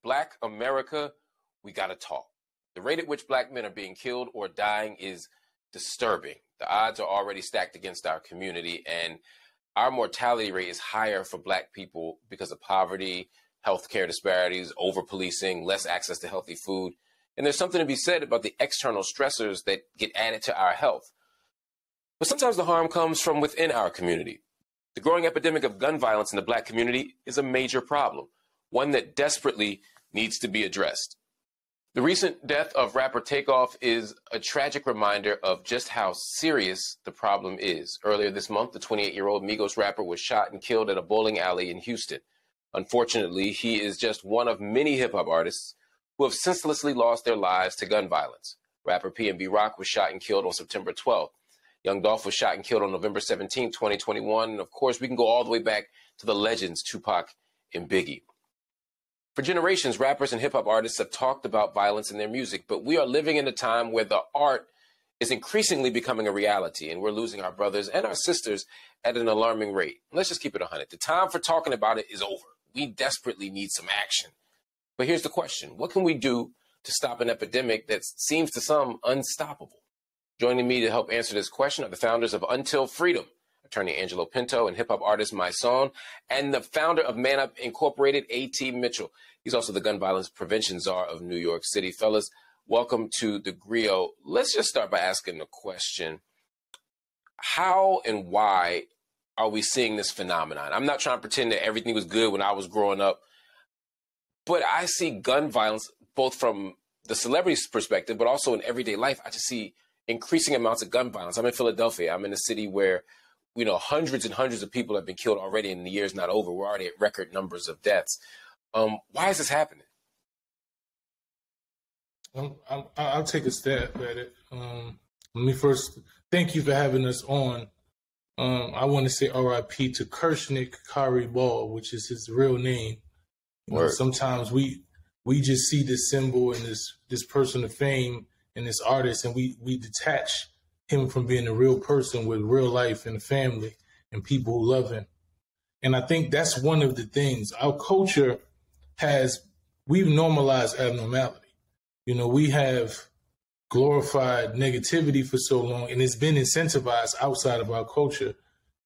Black America, we gotta talk. The rate at which black men are being killed or dying is disturbing. The odds are already stacked against our community, and our mortality rate is higher for black people because of poverty, healthcare disparities, over-policing, less access to healthy food. And there's something to be said about the external stressors that get added to our health. But sometimes the harm comes from within our community. The growing epidemic of gun violence in the black community is a major problem, one that desperately needs to be addressed. The recent death of rapper Takeoff is a tragic reminder of just how serious the problem is. Earlier this month, the 28-year-old Migos rapper was shot and killed at a bowling alley in Houston. Unfortunately, he is just one of many hip-hop artists who have senselessly lost their lives to gun violence. Rapper PNB Rock was shot and killed on September 12th. Young Dolph was shot and killed on November 17, 2021. And of course, we can go all the way back to the legends Tupac and Biggie. For generations, rappers and hip-hop artists have talked about violence in their music, but we are living in a time where the art is increasingly becoming a reality, and we're losing our brothers and our sisters at an alarming rate. Let's just keep it 100. The time for talking about it is over. We desperately need some action. But here's the question. What can we do to stop an epidemic that seems to some unstoppable? Joining me to help answer this question are the founders of Until Freedom, attorney Angelo Pinto and hip-hop artist Mysonne, and the founder of Man Up Incorporated, A.T. Mitchell. He's also the gun violence prevention czar of New York City. Fellas, welcome to the Griot. Let's just start by asking the question, how and why are we seeing this phenomenon? I'm not trying to pretend that everything was good when I was growing up, but I see gun violence both from the celebrity's perspective, but also in everyday life. I just see increasing amounts of gun violence. I'm in Philadelphia. I'm in a city where, you know, hundreds and hundreds of people have been killed already, and the year's not over. We're already at record numbers of deaths. Why is this happening? I'll take a stab at it. Let me first thank you for having us on. I want to say R.I.P. to Kershnick Kari Ball, which is his real name. You know, sometimes we just see this symbol and this person of fame and this artist, and we detach him from being a real person with real life and a family and people who love him. And I think that's one of the things. Our culture we've normalized abnormality. You know, we have glorified negativity for so long, and it's been incentivized outside of our culture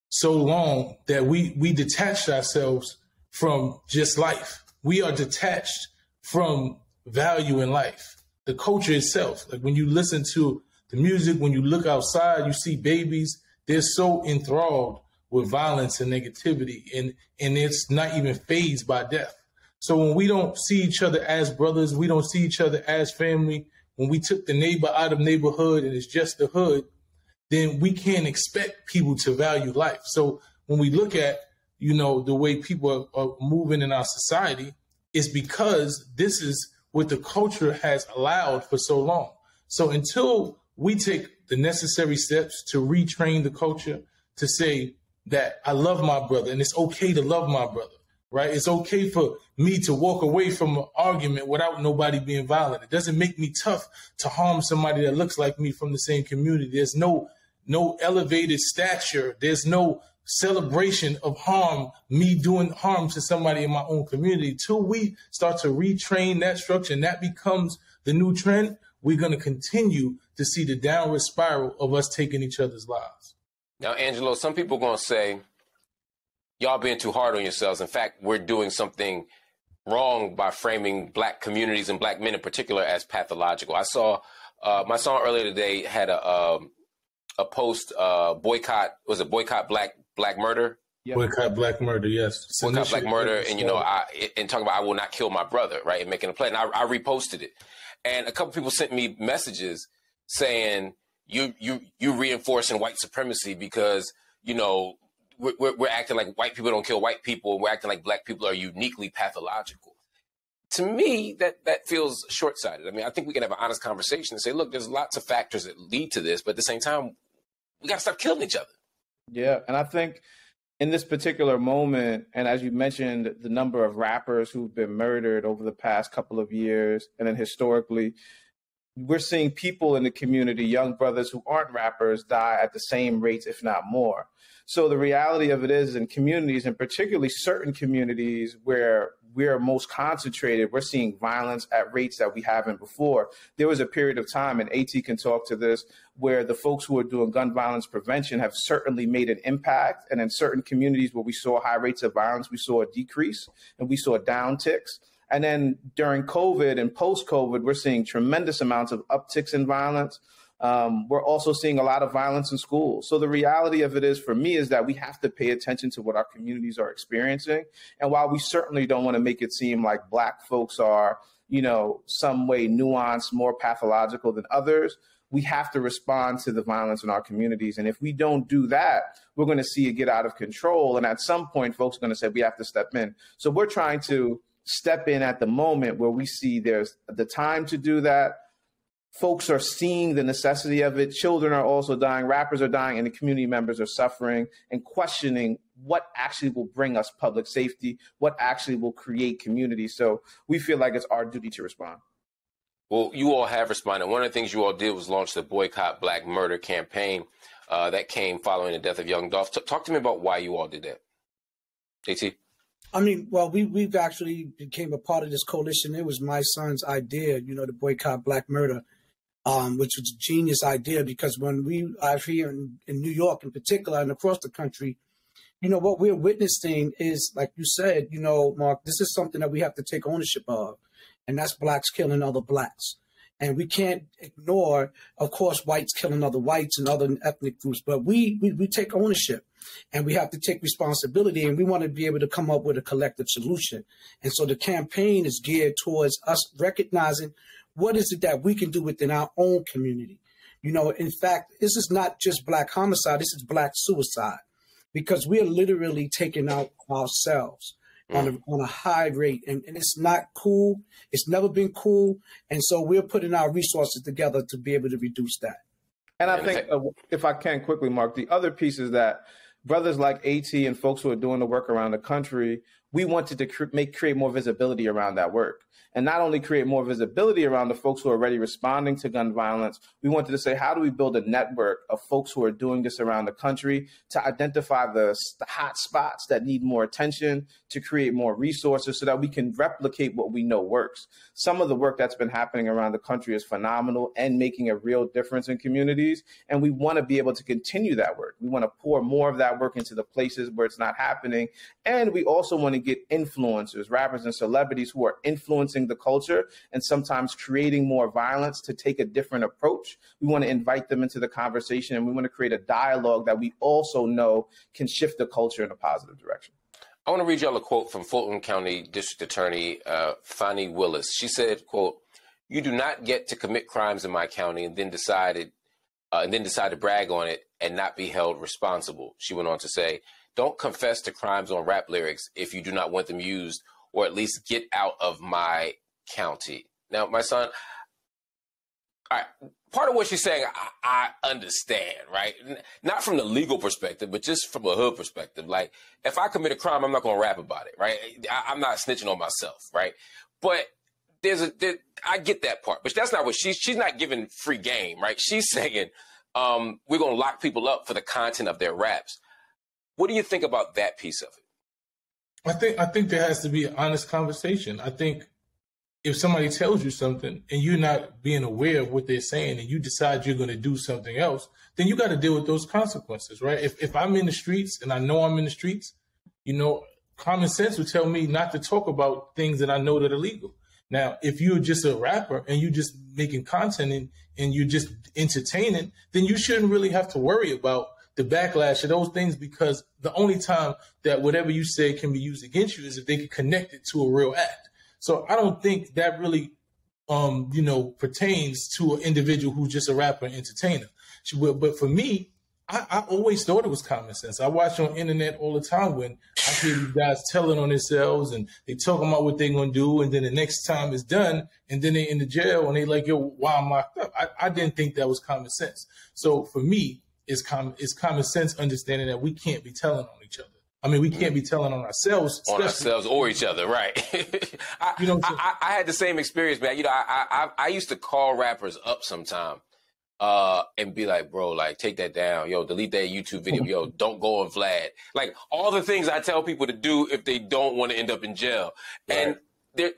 so long that we detached ourselves from just life. We are detached from value in life. The culture itself, like when you listen to the music, when you look outside, you see babies, they're so enthralled with violence and negativity, and it's not even fazed by death. So when we don't see each other as brothers, we don't see each other as family, when we took the neighbor out of neighborhood and it's just the hood, then we can't expect people to value life. So when we look at, you know, the way people are moving in our society, it's because this is what the culture has allowed for so long. So until we take the necessary steps to retrain the culture to say that I love my brother and it's okay to love my brother, right? It's okay for me to walk away from an argument without nobody being violent. It doesn't make me tough to harm somebody that looks like me from the same community. There's no elevated stature. There's no celebration of harm, me doing harm to somebody in my own community. Till we start to retrain that structure and that becomes the new trend, we're going to continue to see the downward spiral of us taking each other's lives. Now, Angelo, some people are going to say, y'all being too hard on yourselves. In fact, we're doing something wrong by framing black communities and black men in particular as pathological. I saw my song earlier today had a post, boycott black murder? Yep. Boycott black murder, yes. Boycott black murder, and, you know, and talking about I will not kill my brother, right, and making a play. And I reposted it. And a couple people sent me messages saying, you reinforcing white supremacy because, you know, we're acting like white people don't kill white people. We're acting like black people are uniquely pathological. To me, that feels short-sighted. I mean, I think we can have an honest conversation and say, look, there's lots of factors that lead to this, but at the same time, we got to stop killing each other. Yeah, and I think in this particular moment, and as you mentioned, the number of rappers who've been murdered over the past couple of years, and then historically, we're seeing people in the community, young brothers who aren't rappers, die at the same rates, if not more. So the reality of it is, in communities, and particularly certain communities where we're most concentrated, we're seeing violence at rates that we haven't before. There was a period of time, and AT can talk to this, where the folks who are doing gun violence prevention have certainly made an impact. And in certain communities where we saw high rates of violence, we saw a decrease and we saw downticks. And then during COVID and post-COVID, we're seeing tremendous amounts of upticks in violence. We're also seeing a lot of violence in schools. So the reality of it is, for me, is that we have to pay attention to what our communities are experiencing. And while we certainly don't want to make it seem like Black folks are, you know, some way nuanced, more pathological than others, we have to respond to the violence in our communities. And if we don't do that, we're going to see it get out of control. And at some point, folks are going to say, we have to step in. So we're trying to step in at the moment where we see there's the time to do that. Folks are seeing the necessity of it. Children are also dying, rappers are dying, and the community members are suffering and questioning what actually will bring us public safety, what actually will create community. So we feel like it's our duty to respond. Well, you all have responded. One of the things you all did was launch the Boycott Black Murder campaign that came following the death of young Dolph. Talk to me about why you all did that. JT? I mean, well, we've actually became a part of this coalition. It was my son's idea, you know, to boycott Black murder, which was a genius idea, because when we are here in New York in particular and across the country, you know, what we're witnessing is, like you said, you know, Mark, this is something that we have to take ownership of, and that's Blacks killing other Blacks. And we can't ignore, of course, whites killing other whites and other ethnic groups, but we take ownership and we have to take responsibility, and we want to be able to come up with a collective solution. And so the campaign is geared towards us recognizing what is it that we can do within our own community. You know, in fact, this is not just Black homicide, this is Black suicide, because we are literally taking out ourselves on a high rate, and it's not cool. It's never been cool, and so we're putting our resources together to be able to reduce that. And I think, if I can quickly, Mark, the other piece is that brothers like AT and folks who are doing the work around the country, we wanted to create more visibility around that work. And not only create more visibility around the folks who are already responding to gun violence, we wanted to say, how do we build a network of folks who are doing this around the country to identify the hot spots that need more attention, to create more resources so that we can replicate what we know works. Some of the work that's been happening around the country is phenomenal and making a real difference in communities. And we want to be able to continue that work. We want to pour more of that work into the places where it's not happening. And we also want to get influencers, rappers and celebrities who are influencing the culture and sometimes creating more violence to take a different approach. We want to invite them into the conversation, and we want to create a dialogue that we also know can shift the culture in a positive direction. I want to read y'all a quote from Fulton County District Attorney Fani Willis. She said, quote, "You do not get to commit crimes in my county and then decide to brag on it and not be held responsible." She went on to say, "Don't confess to crimes on rap lyrics if you do not want them used, or at least get out of my county." Now, my son, all right, part of what she's saying, I understand, right? Not from the legal perspective, but just from a hood perspective. Like, if I commit a crime, I'm not going to rap about it, right? I'm not snitching on myself, right? But I get that part, but that's not what she's not giving free game, right? She's saying we're going to lock people up for the content of their raps. What do you think about that piece of it? I think there has to be an honest conversation. I think if somebody tells you something and you're not being aware of what they're saying and you decide you're going to do something else, then you got to deal with those consequences, right? If I'm in the streets and I know I'm in the streets, you know, common sense would tell me not to talk about things that I know that are legal. Now, if you're just a rapper and you're just making content and you're just entertaining, then you shouldn't really have to worry about the backlash of those things, because the only time that whatever you say can be used against you is if they can connect it to a real act. So I don't think that really, pertains to an individual who's just a rapper and entertainer. But for me, I always thought it was common sense. I watch on internet all the time when I hear these guys telling on themselves and they talking about what they're going to do. And then the next time it's done and then they're in the jail and they like, yo, why I'm locked up? I didn't think that was common sense. So for me, it's common sense understanding that we can't be telling on each other. I mean, we can't be telling on ourselves. On ourselves or each other, right. I had the same experience, man. You know, I used to call rappers up sometime and be like, bro, like, take that down. Yo, delete that YouTube video. Yo, don't go on Vlad. Like, all the things I tell people to do if they don't want to end up in jail. Right. And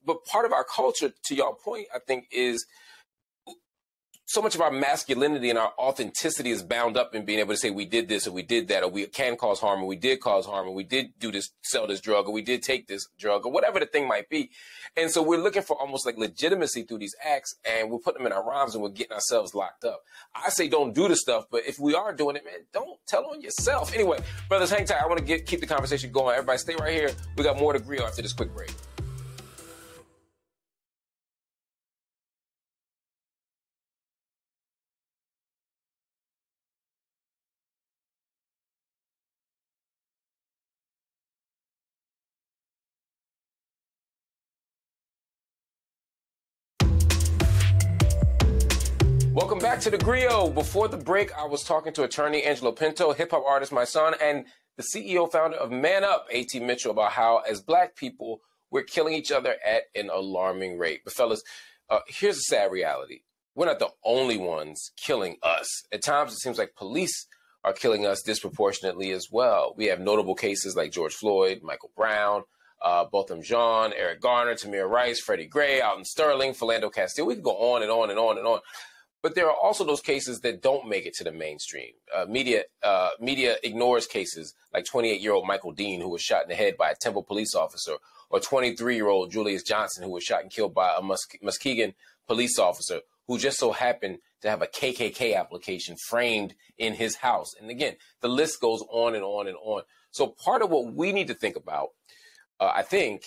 but part of our culture, to y'all point, I think, is so much of our masculinity and our authenticity is bound up in being able to say we did this or we did that, or we can cause harm, or we did cause harm, or we did do this, sell this drug, or we did take this drug, or whatever the thing might be. And so we're looking for almost like legitimacy through these acts, and we're putting them in our rhymes and we're getting ourselves locked up. I say don't do the stuff, but if we are doing it, man, don't tell on yourself. Anyway, brothers, hang tight. I want to keep the conversation going. Everybody stay right here. We got more to agree on after this quick break. Welcome back to the Griot. Before the break, I was talking to attorney Angelo Pinto, hip-hop artist Mysonne, and the CEO founder of Man Up, A.T. Mitchell, about how, as Black people, we're killing each other at an alarming rate. But fellas, here's a sad reality. We're not the only ones killing us. At times, it seems like police are killing us disproportionately as well. We have notable cases like George Floyd, Michael Brown, Botham Jean, Eric Garner, Tamir Rice, Freddie Gray, Alton Sterling, Philando Castile. We can go on and on and on and on. But there are also those cases that don't make it to the mainstream. Media ignores cases like 28-year-old Michael Dean, who was shot in the head by a Temple police officer, or 23-year-old Julius Johnson, who was shot and killed by a Muskegon police officer who just so happened to have a KKK application framed in his house. And again, the list goes on and on and on. So part of what we need to think about, I think,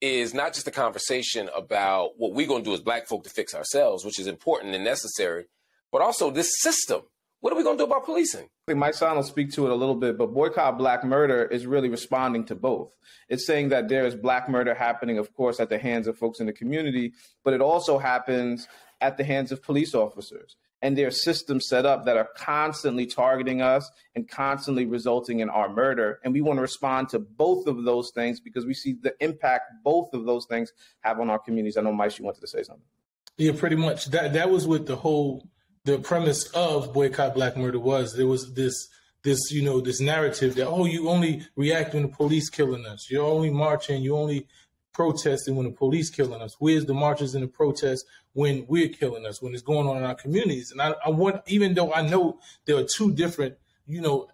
is not just a conversation about what we're going to do as Black folk to fix ourselves, which is important and necessary, but also this system. What are we going to do about policing? I think Mike Son will speak to it a little bit, but Boycott Black Murder is really responding to both. It's saying that there is Black murder happening, of course, at the hands of folks in the community, but it also happens at the hands of police officers. And there are systems set up that are constantly targeting us and constantly resulting in our murder. And we want to respond to both of those things because we see the impact both of those things have on our communities. I know, Mike, you wanted to say something. Yeah, pretty much. That was what the premise of Boycott Black Murder was. There was this narrative that, oh, you only react when the police killing us. You're only marching, you only protesting when the police killing us. Where's the marches and the protests when we're killing us, when it's going on in our communities? And I want, even though I know there are two different,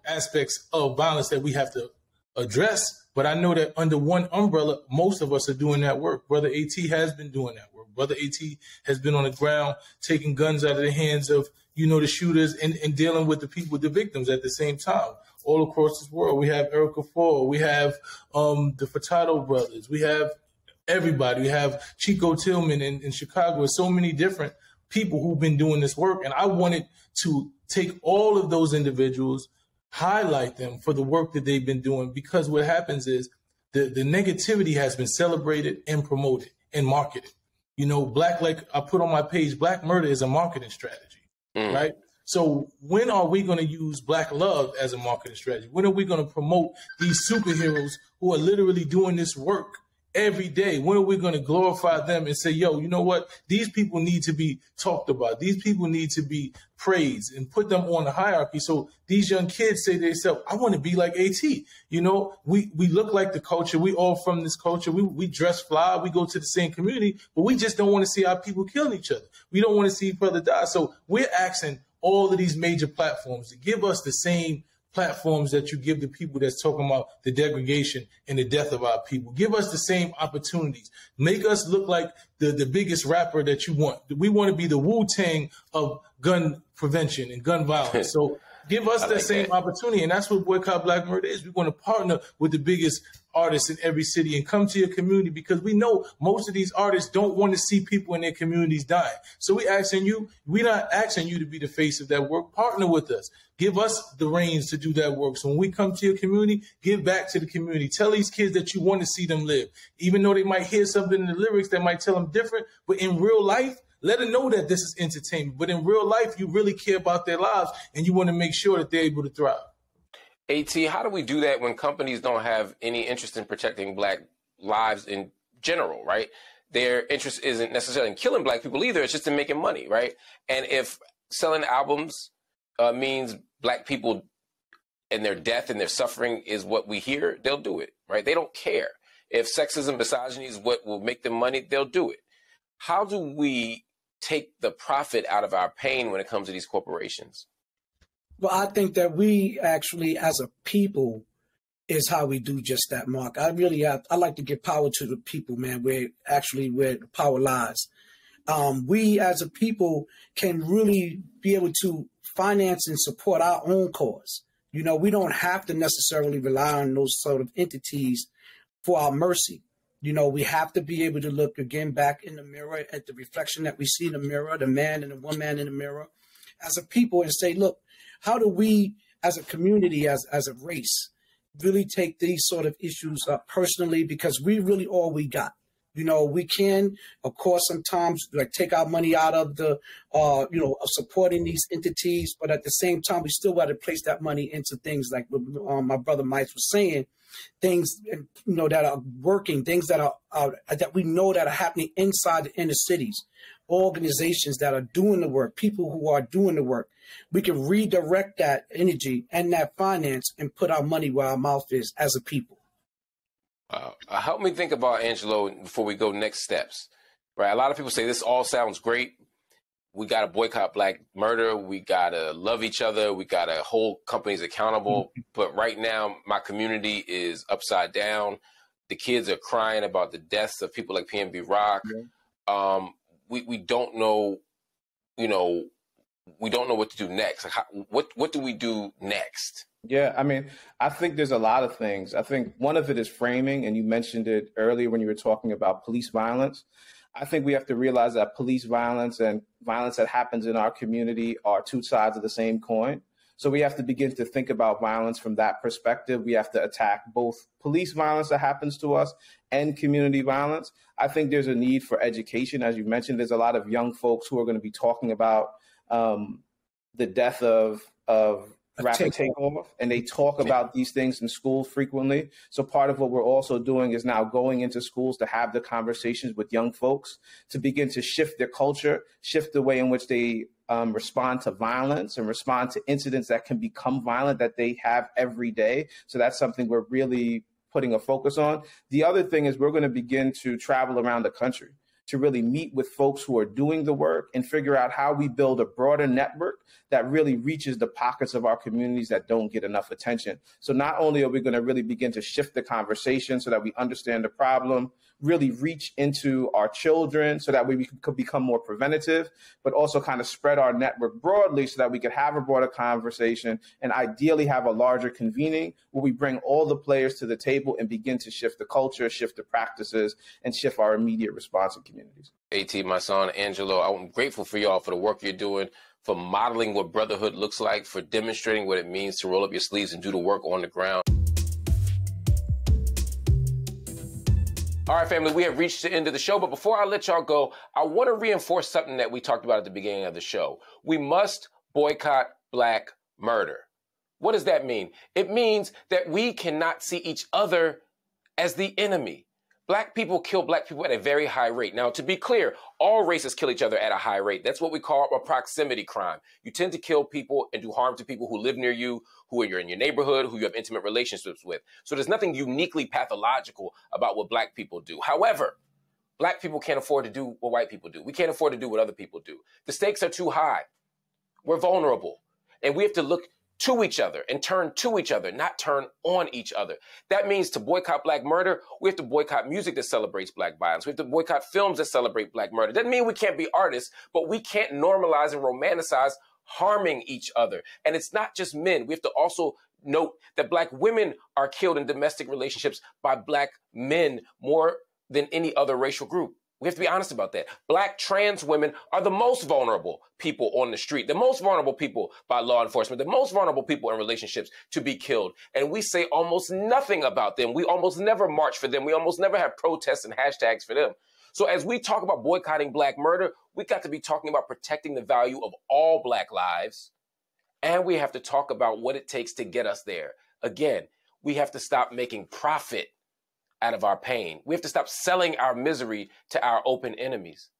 aspects of violence that we have to address, but I know that under one umbrella, most of us are doing that work. Brother A.T. has been doing that work. Brother A.T. has been on the ground taking guns out of the hands of, the shooters and dealing with the people, the victims at the same time. All across this world, we have Erica Ford, we have the Furtado brothers, we have everybody. We have Chico Tillman in Chicago. So many different people who've been doing this work. And I wanted to take all of those individuals, highlight them for the work that they've been doing, because what happens is the negativity has been celebrated and promoted and marketed. Like I put on my page, Black murder is a marketing strategy, right? So when are we going to use Black love as a marketing strategy? When are we going to promote these superheroes who are literally doing this work every day? When are we going to glorify them and say, yo, you know what? These people need to be talked about. These people need to be praised and put them on the hierarchy. So these young kids say to themselves, I want to be like A.T. We look like the culture. We all from this culture. We dress fly. We go to the same community, but we just don't want to see our people killing each other. We don't want to see each other die. So we're asking all of these major platforms to give us the same platforms that you give the people that's talking about the degradation and the death of our people. Give us the same opportunities. Make us look like the biggest rapper that you want. We want to be the Wu-Tang of gun prevention and gun violence. So give us that same opportunity. And that's what Boycott Black Murder is. We want to partner with the biggest artists in every city and come to your community, because we know most of these artists don't want to see people in their communities dying. So we're not asking you to be the face of that work. Partner with us. Give us the reins to do that work. So when we come to your community, give back to the community. Tell these kids that you want to see them live, even though they might hear something in the lyrics that might tell them different. But in real life, let them know that this is entertainment. But in real life, you really care about their lives and you want to make sure that they're able to thrive. AT, how do we do that when companies don't have any interest in protecting Black lives in general, right? Their interest isn't necessarily in killing Black people either. It's just in making money, right? And if selling albums means Black people and their death and their suffering is what we hear, they'll do it, right? They don't care. If sexism, misogyny is what will make them money, they'll do it. How do we take the profit out of our pain when it comes to these corporations? Well, I think that we actually, as a people, is how we do just that, Mark. I like to give power to the people, man, where the power lies. We as a people can really be able to finance and support our own cause. You know, we don't have to necessarily rely on those sort of entities for our mercy. You know, we have to be able to look again back in the mirror at the reflection that we see in the mirror, the man and the woman in the mirror, as a people, and say, look, how do we as a community, as a race, really take these sort of issues up personally, because we really all we got. You know, we can, of course, sometimes like take our money out of the, of supporting these entities, but at the same time, we still got to place that money into things like what my brother Mike was saying, things, that are working, things that are that we know that are happening inside the inner cities, organizations that are doing the work, people who are doing the work. We can redirect that energy and that finance and put our money where our mouth is as a people. Help me think about, Angelo, before we go next steps, right? A lot of people say this all sounds great. We got to boycott Black murder. We got to love each other. We got to hold companies accountable. But right now, my community is upside down. The kids are crying about the deaths of people like PNB Rock. Yeah. We don't know, we don't know what to do next. Like what do we do next? Yeah, I mean, I think there's a lot of things. I think one of it is framing, and you mentioned it earlier when you were talking about police violence. I think we have to realize that police violence and violence that happens in our community are two sides of the same coin. So we have to begin to think about violence from that perspective. We have to attack both police violence that happens to us and community violence. I think there's a need for education. As you mentioned, there's a lot of young folks who are going to be talking about the death of Rapid Takeoff, and they talk about these things in school frequently. So part of what we're also doing is now going into schools to have the conversations with young folks to begin to shift their culture, shift the way in which they respond to violence and respond to incidents that can become violent that they have every day. So that's something we're really putting a focus on. The other thing is we're going to begin to travel around the country to really meet with folks who are doing the work and figure out how we build a broader network that really reaches the pockets of our communities that don't get enough attention. So not only are we going to really begin to shift the conversation so that we understand the problem, really reach into our children so that we could become more preventative, but also kind of spread our network broadly so that we could have a broader conversation and ideally have a larger convening where we bring all the players to the table and begin to shift the culture, shift the practices, and shift our immediate response in communities. AT, Mysonne, Angelo, I'm grateful for y'all for the work you're doing, for modeling what brotherhood looks like, for demonstrating what it means to roll up your sleeves and do the work on the ground. All right, family, we have reached the end of the show, but before I let y'all go, I want to reinforce something that we talked about at the beginning of the show. We must boycott Black murder. What does that mean? It means that we cannot see each other as the enemy. Black people kill Black people at a very high rate. Now, to be clear, all races kill each other at a high rate. That's what we call a proximity crime. You tend to kill people and do harm to people who live near you, who are in your neighborhood, who you have intimate relationships with. So there's nothing uniquely pathological about what Black people do. However, Black people can't afford to do what white people do. We can't afford to do what other people do. The stakes are too high. We're vulnerable. And we have to look to each other and turn to each other, not turn on each other. That means to boycott Black murder, we have to boycott music that celebrates Black violence. We have to boycott films that celebrate Black murder. Doesn't mean we can't be artists, but we can't normalize and romanticize harming each other. And it's not just men. We have to also note that Black women are killed in domestic relationships by Black men more than any other racial group. We have to be honest about that. Black trans women are the most vulnerable people on the street, the most vulnerable people by law enforcement, the most vulnerable people in relationships to be killed. And we say almost nothing about them. We almost never march for them. We almost never have protests and hashtags for them. So as we talk about boycotting Black murder, we got to be talking about protecting the value of all Black lives. And we have to talk about what it takes to get us there. Again, we have to stop making profit out of our pain. We have to stop selling our misery to our open enemies.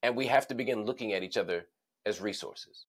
And we have to begin looking at each other as resources.